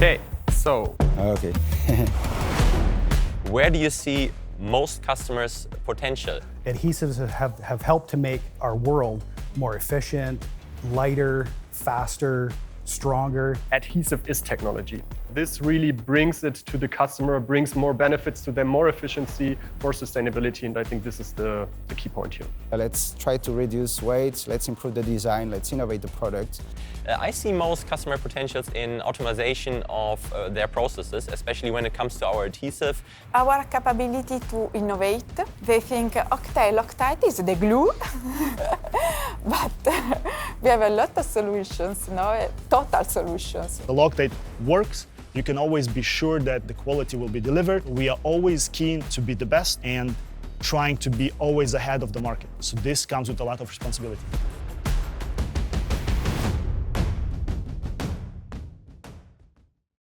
Okay, so Okay. Where do you see most customers' potential? Adhesives have helped to make our world more efficient, lighter, faster, stronger. adhesive is technology. This really brings it to the customer, brings more benefits to them, more efficiency, more sustainability, and I think this is the key point here. Let's try to reduce weight, let's improve the design, let's innovate the product. I see most customer potentials in automation of their processes, especially when it comes to our adhesive. Our capability to innovate. They think LOCTITE is the glue, but we have a lot of solutions, total solutions. The LOCTITE works. You can always be sure that the quality will be delivered. We are always keen to be the best and trying to be always ahead of the market. So this comes with a lot of responsibility.